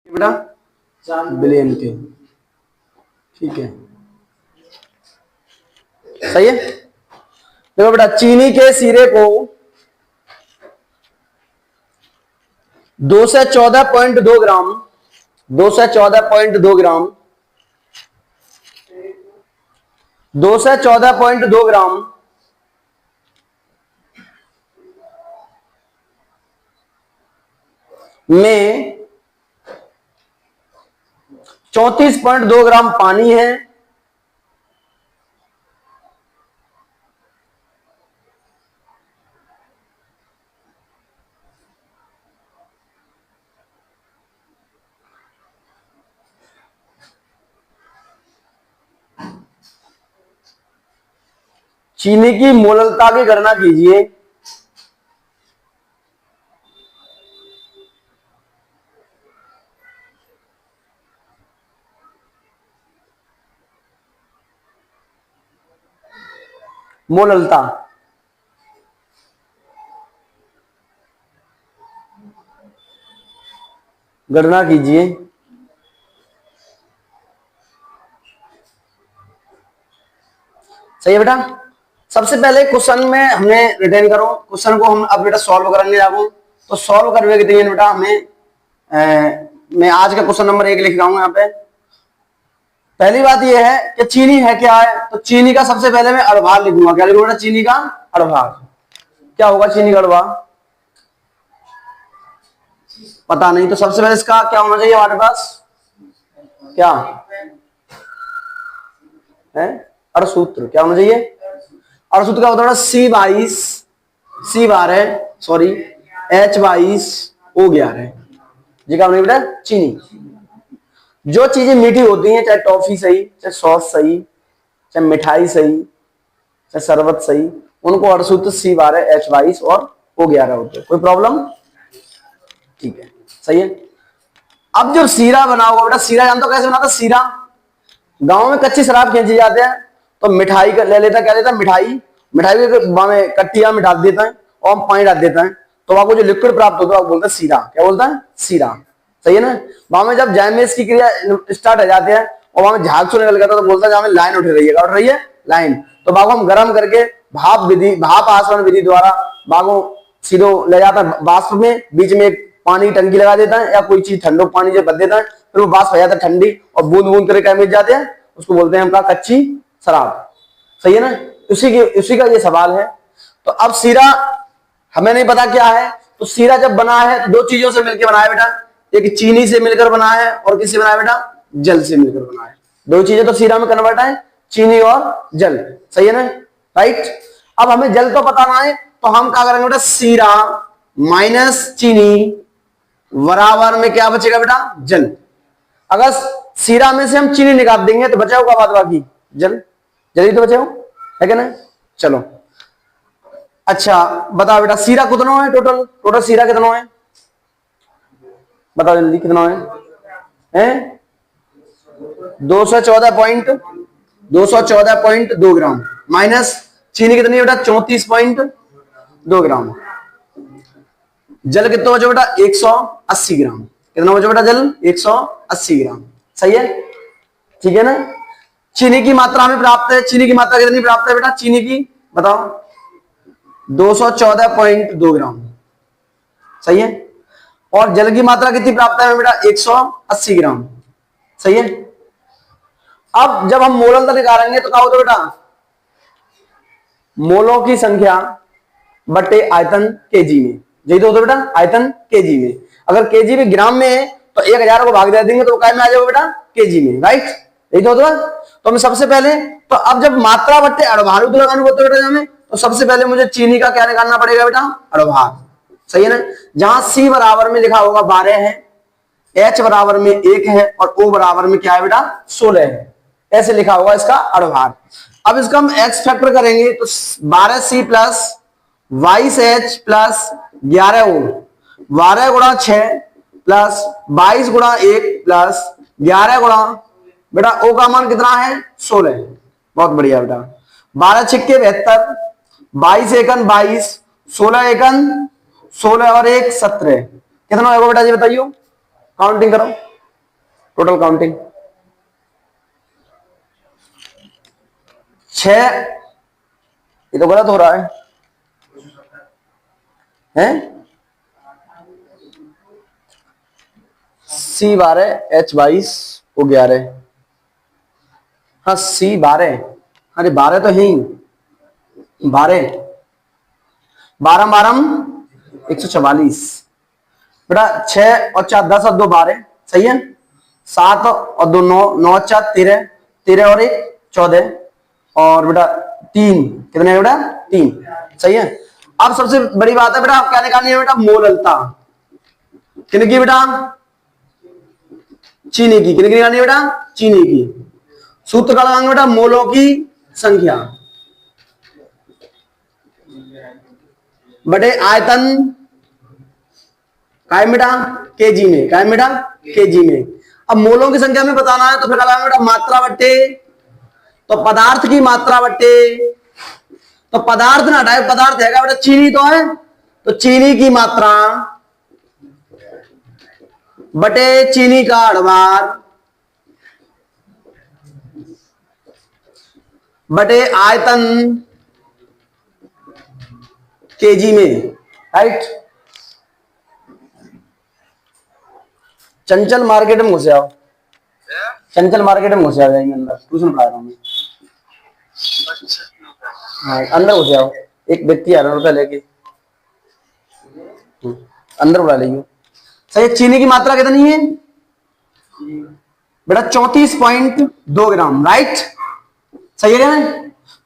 बेटा बिलियन के। ठीक है, सही है। देखो बेटा, चीनी के सीरे को 214.2 ग्राम 214.2 ग्राम 214.2 ग्राम में 34.2 ग्राम पानी है। चीनी की मोललता की गणना कीजिए। मोललता गणना कीजिए। सही है बेटा। सबसे पहले क्वेश्चन में हमने रिटेन करो, क्वेश्चन को हम अब बेटा सॉल्व करने लागू। तो सॉल्व करने के लिए बेटा हमें मैं आज का क्वेश्चन नंबर 1 लिख रहा हूं यहाँ पे। पहली बात यह है कि चीनी है क्या है, तो चीनी का सबसे पहले मैं अणुभार लिखूंगा। क्या लिखूंगा? चीनी का अणुभार। क्या होगा चीनी का अणुभार? पता नहीं, तो सबसे पहले इसका क्या होना चाहिए हमारे पास? क्या है? अणुसूत्र क्या होना चाहिए? अणुसूत्र का होता है C22H22O11 जी का बेटा चीनी। जो चीजें मीठी होती हैं, चाहे टॉफी सही, चाहे सॉस सही, चाहे मिठाई सही, चाहे शरबत सही, उनको अणुसूत्र C12H22 और O11 होते हैं। कोई प्रॉब्लम? ठीक है, सही है। अब जो सीरा बना होगा बेटा, सीरा जानते हो कैसे बनाता? सीरा गांव में कच्ची शराब खींची जाते हैं, तो मिठाई का ले लेता, क्या लेता? मिठाई में कट्टिया में डाल देता है और पानी डाल देता है, तो आपको जो लिक्विड प्राप्त होता है वो बोलता है सीरा। क्या बोलता है? सीरा। सही है ना। वहां में जब जैमेस की क्रिया स्टार्ट हो जाते हैं और वहां में झाग से निकल गया तो बोलता है जहां में लाइन उठ रही है। क्या उठ रही है? लाइन। तो बागो हम गर्म करके भाप आसवन विधि द्वारा बागो सीधो ले जाता है बाष्प में, बीच में एक पानी की टंकी लगा देता है या कोई चीज ठंडो पानी जो बद देता है, फिर वो बाष्प हो जाता है ठंडी और बूंद बूंद करके मिल जाते हैं, उसको बोलते हैं हम कच्ची शराब। सही है ना। उसी का ये सवाल है। तो अब सीरा हमें नहीं पता क्या है, तो सीरा जब बना है तो दो चीजों से मिलकर बना है बेटा। एक चीनी से मिलकर बना है और किससे बना है बेटा? जल से मिलकर बना है। दो चीजें तो सीरा में कन्वर्ट है, चीनी और जल। सही है ना, राइट। अब हमें जल तो बताना है, तो हम क्या करेंगे बेटा? सीरा माइनस चीनी बराबर में क्या बचेगा बेटा? जल। अगर सीरा में से हम चीनी निकाल देंगे तो बचा होगा बाद बाकी जल। जल्दी तो बचे हो, है क्या ना। चलो अच्छा बताओ बेटा, सीरा कितना है? टोटल सीरा कितना है? बताओ जल्दी, कितना है? 214.2 ग्राम माइनस चीनी कितनी है बेटा? 34.2 ग्राम। जल कितना बचा बेटा? 180 ग्राम। कितना बचा बेटा? जल 180 ग्राम। सही है, ठीक है ना। चीनी की मात्रा हमें प्राप्त है। चीनी की मात्रा कितनी प्राप्त है बेटा? चीनी की बताओ 214.2 ग्राम। सही है। और जल की मात्रा कितनी प्राप्त है बेटा? 180 ग्राम। सही है। अब जब हम मोललता निकालेंगे तो क्या होता है बेटा? मोलों की संख्या बटे आयतन केजी में। यही तो होता है बेटा, आयतन केजी में। अगर केजी में ग्राम में है तो 1000 को भाग दे देंगे तो काय में आ जाएगा बेटा? केजी में, राइट। यही तो होता है। तो हमें सबसे पहले तो अब जब मात्रा बटे अणुभार लगानी होता है बेटा हमें, तो सबसे पहले मुझे चीनी का क्या निकालना पड़ेगा बेटा? अणुभार। सही है ना। जहां C बराबर में लिखा होगा 12 है, H बराबर में 1 है और O बराबर में क्या है बेटा? 16 है। ऐसे लिखा होगा इसका अणुभार। अब इसका हम एक्स फैक्टर करेंगे तो 12C plus 22H plus 11O, 12 गुणा 6 प्लस 22 गुणा 1 प्लस 11 गुणा बेटा O का मान कितना है? 16। बहुत बढ़िया बेटा। 12 छिक्के 72, 22 एकन 22, 16 एकन 16 और 1 17। कितना होगा बेटा जी बताइयो? काउंटिंग करो। टोटल काउंटिंग 6, ये तो गलत हो रहा है C12H22 O11, हाँ C12, अरे 12 तो है ही, 12 12 12 144 बेटा, 6 और 4 10 और 2 12, सही है। 7 और 2 9, 9 4 13, 13 और 1 14, और बेटा 3 कितने है बेटा 3, सही है। अब सबसे बड़ी बात है बेटा, आप क्या निकालनी है बेटा, मोललता किनकी बेटा, चीनी की। कितनी निकालनी है बेटा, चीनी की। सूत्र का लगाएंगे बेटा, मोलों की संख्या बटे आयतन, काय बेटा केजी में, काय बेटा केजी में। अब मोलों की संख्या में बताना है तो फिर लगाएंगे बेटा मात्रा बट्टे, तो पदार्थ की मात्रा बट्टे, तो पदार्थ ना हटाए, पदार्थ है बेटा चीनी तो है, तो चीनी की मात्रा बटे चीनी का अड़वार बटे आयतन केजी में, राइट। चंचल मार्केट में घुसे आओ, चंचल मार्केट में घुसे आ जाएंगे अंदर, ट्यूशन पढ़ा रहा हूँ मैं। हाँ अंदर घुसे आओ, एक व्यक्ति आ रहा रुपया लेके, अंदर बुला लीजिए। सही, चीनी की मात्रा कितनी है बेटा 34.2 ग्राम, राइट, सही है क्या।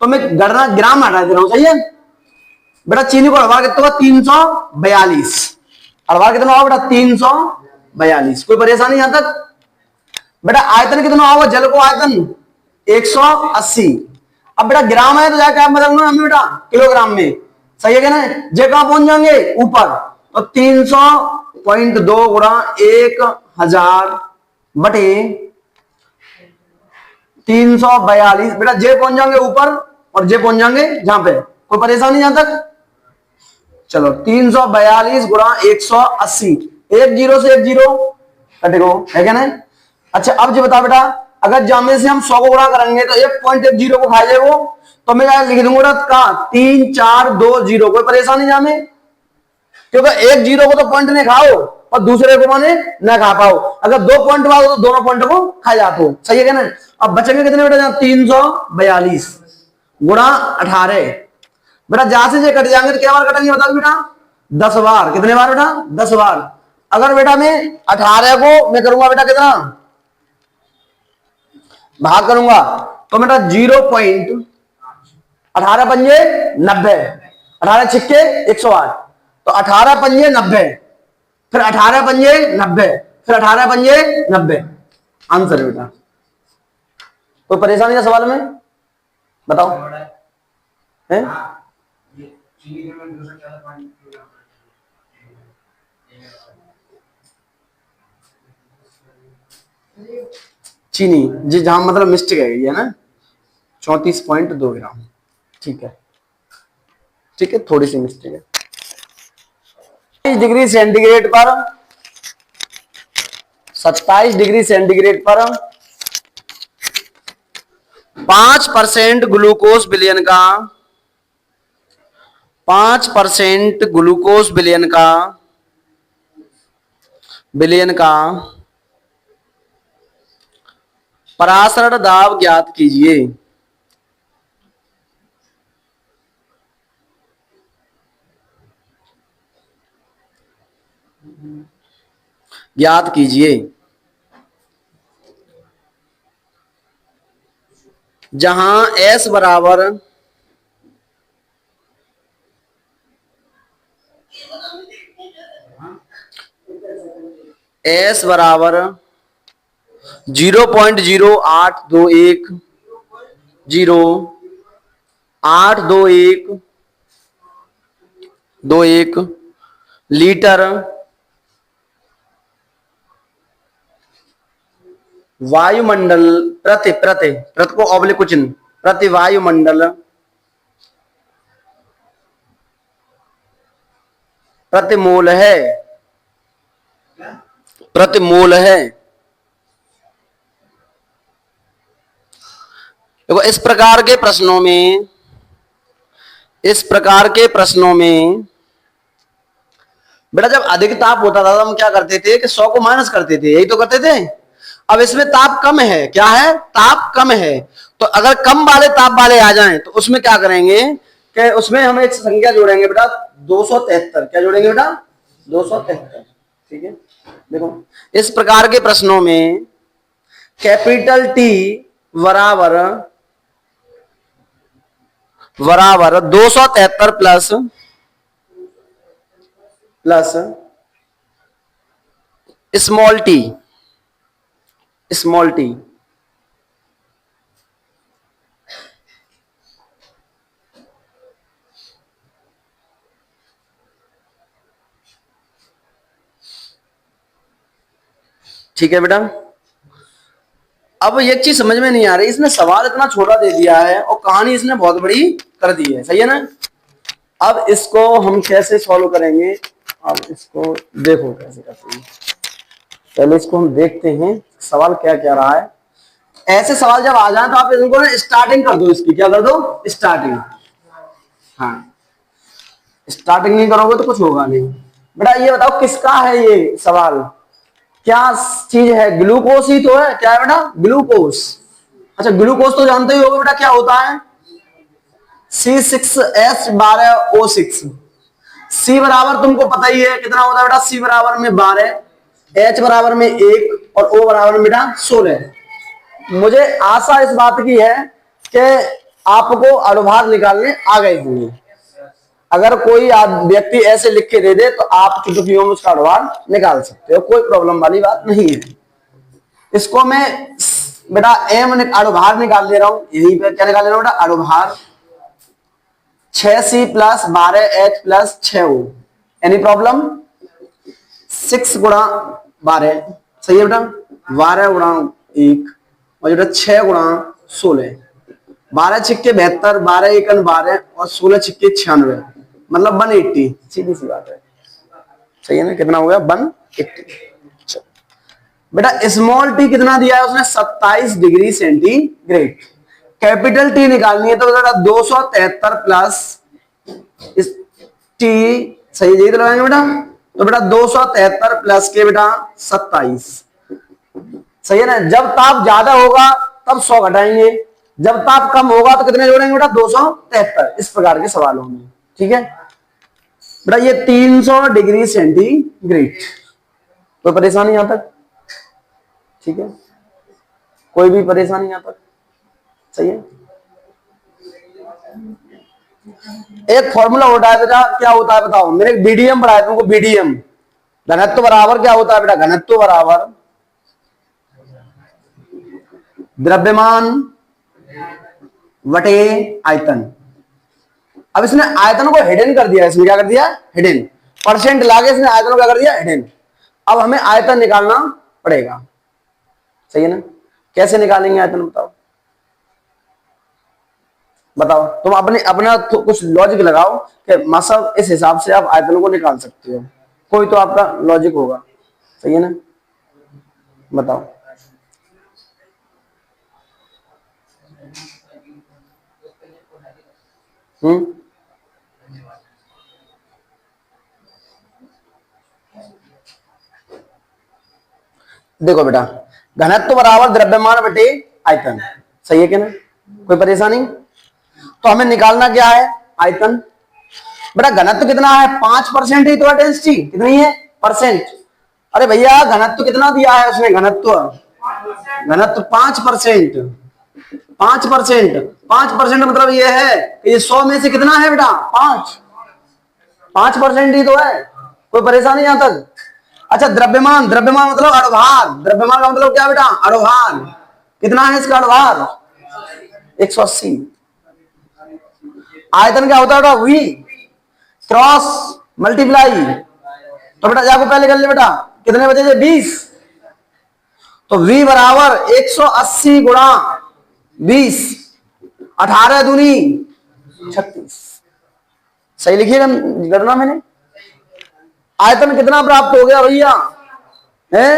तो मैं गणना ग्राम हटा दे रहा हूं, सही है बेटा। चीनी को अड़वार कितना होगा 342, अड़वार कितना होगा बेटा 342, कोई परेशानी यहां तक बेटा। आयतन कितना होगा, जल को आयतन 180। अब बेटा ग्राम है तो जाके आप बदलना हमें बेटा किलोग्राम में, सही है क्या ना। जे कहां पहुंच जाएंगे ऊपर, तो 300.2 गुणा 1000 बटे 342 बेटा। जे पहुंच जाएंगे ऊपर और जे पहुंच जाएंगे जहां पे, कोई परेशानी यहां तक। चलो 342 गुणा 180, एक जीरो से एक जीरो कटेगा, है क्या ना। अच्छा अब जो बता बेटा, अगर जामे से हम 100 को गुणा करेंगे तो 1.10 को खा जाएगा, तो मैं लिख दूंगा का 3 4 2 0, कोई परेशानी जामे, क्योंकि एक जीरो को तो पॉइंट नहीं खाओ और दूसरे को माने न खा पाओ। अगर 2 पॉइंट वाले तो दोनों पॉइंट को खा जाते हो, सही है क्या ना। अब बचेंगे कितने बेटा, 342 गुणा 18 बेटा। जहां से कट जाएंगे तो क्या बार कटेंगे बताओ बेटा, 10 बार। कितने बार बेटा 10 बार। अगर बेटा मैं 18 को मैं करूंगा बेटा कितना भाग करूंगा, तो बेटा 0.18 पंजे 90, 18 छिक्के 108, तो 18 पंजे 90, फिर 18 पंजे 90, फिर 18 पंजे 90, आंसर बेटा। कोई परेशानी है सवाल में बताओ है। चीनी जी जहां मतलब मिस्टेक है ना, 34.2 ग्राम, ठीक है ठीक है, थोड़ी सी मिस्टेक है। 27 डिग्री सेंटीग्रेड पर 27 डिग्री सेंटीग्रेड पर 5% ग्लूकोज विलयन का 5% ग्लूकोज विलयन का परासरण दाब ज्ञात कीजिए। ज्ञात कीजिए जहां S बराबर S बराबर 0.0821 0.821 लीटर वायुमंडल प्रति प्रति प्रति को ऑब्लिक कुछ प्रति वायुमंडल प्रति मोल है देखो इस प्रकार के प्रश्नों में बेटा जब अधिक ताप होता था तो हम क्या करते थे कि 100 को माइनस करते थे, यही तो करते थे। अब इसमें ताप कम है, क्या है, ताप कम है, तो अगर कम वाले ताप वाले आ जाएं तो उसमें क्या करेंगे कि उसमें हम एक संख्या जोड़ेंगे बेटा 273। क्या जोड़ेंगे बेटा, 273। ठीक है, देखो इस प्रकार के प्रश्नों में कैपिटल टी बराबर 273 प्लस स्मॉल टी ठीक है बेटा। अब ये चीज समझ में नहीं आ रही, इसने सवाल इतना छोटा दे दिया है और कहानी इसने बहुत बड़ी कर दी है, सही है ना। अब इसको हम कैसे सॉल्व करेंगे, अब इसको देखो कैसे करते हैं। पहले इसको हम देखते हैं सवाल क्या क्या रहा है। ऐसे सवाल जब आ जाए तो आप इनको ना स्टार्टिंग कर दो, इसकी क्या कर दो, स्टार्टिंग। हाँ, स्टार्टिंग नहीं करोगे तो कुछ होगा नहीं। बेटा ये बताओ किसका है ये सवाल, क्या चीज है, ग्लूकोज ही तो है, क्या है बेटा, ग्लूकोज। अच्छा ग्लूकोज तो जानते ही होगे बेटा क्या होता है, C6H12O6। C बराबर तुमको पता ही है कितना होता है बेटा, C बराबर में 12, H बराबर में 1 और O बराबर में बेटा 16। मुझे आशा इस बात की है कि आपको अणुभार निकालने आ गए होंगे। अगर कोई व्यक्ति ऐसे लिख के दे दे तो आप चुटकियों में उसका अणुभार निकाल सकते हो, कोई प्रॉब्लम वाली बात नहीं है। इसको मैं बेटा अणुभार निकाल दे रहा हूं, यही पे क्या निकाल दे रहा हूं बेटा, अणुभार 6C plus 12H plus 6O। Any problem, 6 गुणा 12, सही है बेटा, 12 गुणा 1 और बेटा 6 गुणा 16, 12 छिक्के 72, 12 एकन 12 और 16 छिक्के 96, मतलब 180। सीधी सी बात है, सही है ना, कितना हो गया 180। बेटा स्मॉल टी कितना दिया है उसने, 27 डिग्री सेंटीग्रेड। कैपिटल टी निकालनी है तो बेटा 273 प्लस टी, सही यही तो लगाएंगे बेटा, तो बेटा 273 प्लस के बेटा 27, सही है ना। जब ताप ज्यादा होगा तब 100 घटाएंगे, जब ताप कम होगा तो कितने जोड़ेंगे बेटा, 273। इस प्रकार के सवालों में, ठीक है बेटा। ये 300 डिग्री सेंटीग्रेड, कोई परेशानी यहां तक, ठीक है, कोई भी परेशानी यहां तक, सही है। एक फॉर्मूला होता है बेटा, क्या होता है बताओ, मैंने एक बीडीएम पढ़ाया तुमको, बीडीएम घनत्व बराबर क्या होता है बेटा, घनत्व बराबर द्रव्यमान वटे आयतन। अब इसने आयतन को हिडन कर दिया, इसमें क्या कर दिया, हिडन, परसेंट लाके इसने आयतन को क्या कर दिया, हिडन। अब हमें आयतन निकालना पड़ेगा, सही है ना। कैसे निकालेंगे आयतन बताओ, बताओ तुम अपना तो कुछ लॉजिक लगाओ कि मतलब इस हिसाब से आप आयतन को निकाल सकते हो, कोई तो आपका लॉजिक होगा, सही है ना, बताओ। देखो बेटा घनत्व बराबर द्रव्यमान बटे आयतन, सही है क्या ना, कोई परेशानी। तो हमें निकालना क्या है, आयतन। बेटा घनत्व कितना है, 5% ही तो है, डेंसिटी कितनी है, परसेंट। अरे भैया घनत्व कितना दिया है उसने, घनत्व 5%। 5% मतलब ये है कि ये 100 में से कितना है बेटा, 5% ही तो है, कोई परेशानी यहां तक। अच्छा द्रव्यमान मतलब अणुभार, द्रव्यमान का मतलब क्या बेटा, अणुभार। कितना है इसका अणुभार, 180। आयतन क्या होता है, वी क्रॉस मल्टीप्लाई, तो बेटा जाको पहले कर ले बेटा, कितने बचे थे, 20। तो v बराबर 180 गुणा 20, 18 दूनी 36, सही लिखिएगा करना मैंने। आयतन कितना प्राप्त हो गया भैया, है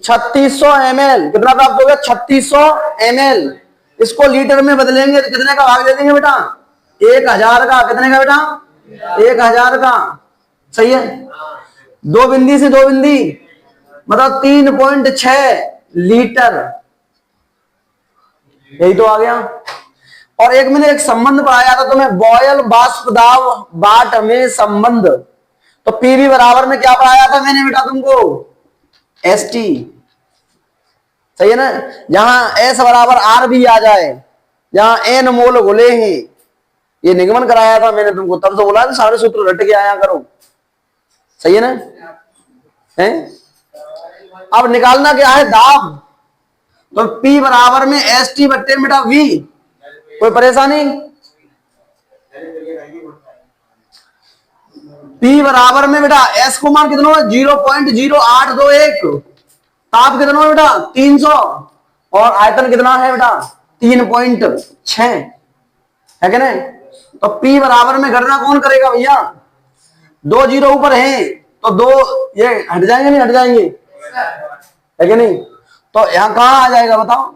3600 ml, कितना प्राप्त हो गया, 3600 ml। इसको लीटर में बदलेंगे तो कितने का भाग दे देंगे बेटा? 1000 का। कितने का बेटा? 1000 का। सही है। दो बिंदी से दो बिंदी मतलब 3.6 लीटर, यही तो आ गया। और एक मैंने एक संबंध पढ़ाया था तुम्हें, बॉयल वाष्प दाब बाट में संबंध। तो पीवी बराबर में क्या पढ़ाया था मैंने बेटा तुमको? एसटी। सही है ना। जहां एस बराबर आर भी आ जाए, जहां एन मोल घुले हैं, ये निगमन कराया था मैंने तुमको, तब तो बोला था सारे सूत्र रट के आया करो। सही है ना। है? अब निकालना क्या है? दाब। तो P बराबर में एस टी बट्टे बेटा V। कोई परेशानी? P बराबर में बेटा S को मान कितना है? 0.0821। ताप कितना है बेटा? 300। और आयतन कितना है बेटा? 3.6 है कि नहीं? तो P बराबर में गणना कौन करेगा भैया? 2 जीरो ऊपर है तो 2 ये हट जाएंगे, नहीं हट जाएंगे? है कि नहीं? तो यहां कहां आ जाएगा बताओ?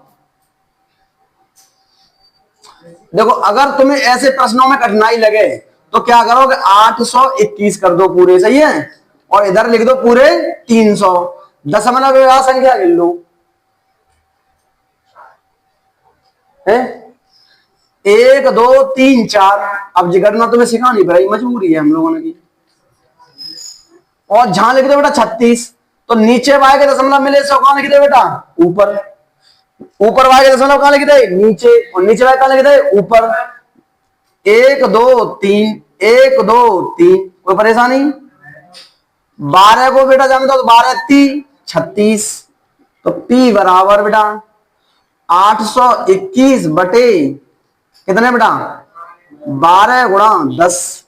देखो, अगर तुम्हें ऐसे प्रश्नों में कठिनाई लगे तो क्या करोगे? 821 कर दो पूरे। सही है। और इधर लिख दो पूरे 300। दशमलव विवाह संख्या गिन लो है। 1 2 3 4। अब गणना तुम्हें सिखानी पड़ेगी, मजबूरी है हम लोगों की। और जहां लिख दो बेटा 36, तो नीचे वाय के दशमलव मिले सौ कहां लिख दे बेटा? ऊपर। ऊपर वाय के दशमलव कहां लिख दे? नीचे। और नीचे वाय कहां लिख दे? ऊपर। 1 2 3 1 2 3। कोई परेशानी? 12 को बेटा जान दो, 12 3 36। तो P बराबर बेटा 821 बटे कितने बेटा? 12 गुणा 10।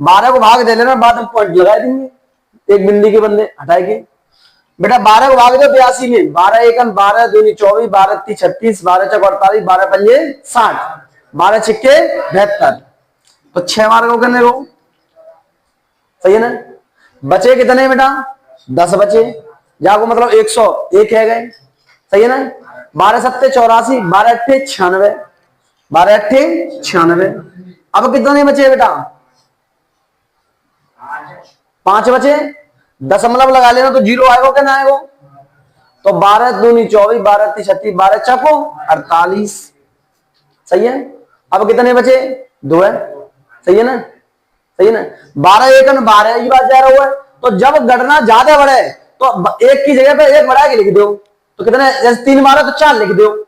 12 को भाग दे लेना, बाद में पॉइंट लगा देंगे एक बिंदी के बंदे हटाएंगे। बेटा 12 को भाग दो 82 में। 12 एकन 12 दूनी 24, 12 ती 36, 12 चौक 48, 12 पंजे 60, 12 छिक्के 72। तो 6 मार्क हो करने को। सही है ना। बचे कितने बेटा? 10 बचे। जाको मतलब 101 है गए। सही है ना। 12 सत्ते 84, 12 अट्ठे 96, 12 अट्ठे 96। अब कितने बचे बेटा? 5 बचे। दशमलव लगा लेना तो जीरो आएगा क्या ना आएगा? तो 12 दूनी 24, 12 ती 36, 12 चको 48। सही है। अब कितने बचे? 2 है। सही है ना। सही है ना। 12 एकन 12 ये बात जा रहा है। तो जब गणना ज्यादा बढ़े तो एक की जगह पे एक बढ़ा के लिख दो। तो कितने? जैसे 3 12 तो 4 लिख दो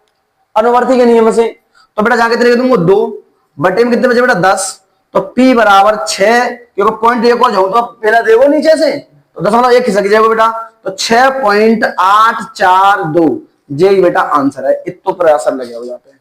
अनुवर्ती के नियम से। तो बेटा जाके लिख दूंगा 2 बटे में कितने बचे बेटा? 10। तो P बराबर 6, क्योंकि पॉइंट एक और जाऊं तो पहला देखो नीचे से, तो दशमलव एक खिसक जाएगा बेटा। तो 6.842 यही बेटा आंसर है। इतो पर असर लगे हो जाते हैं।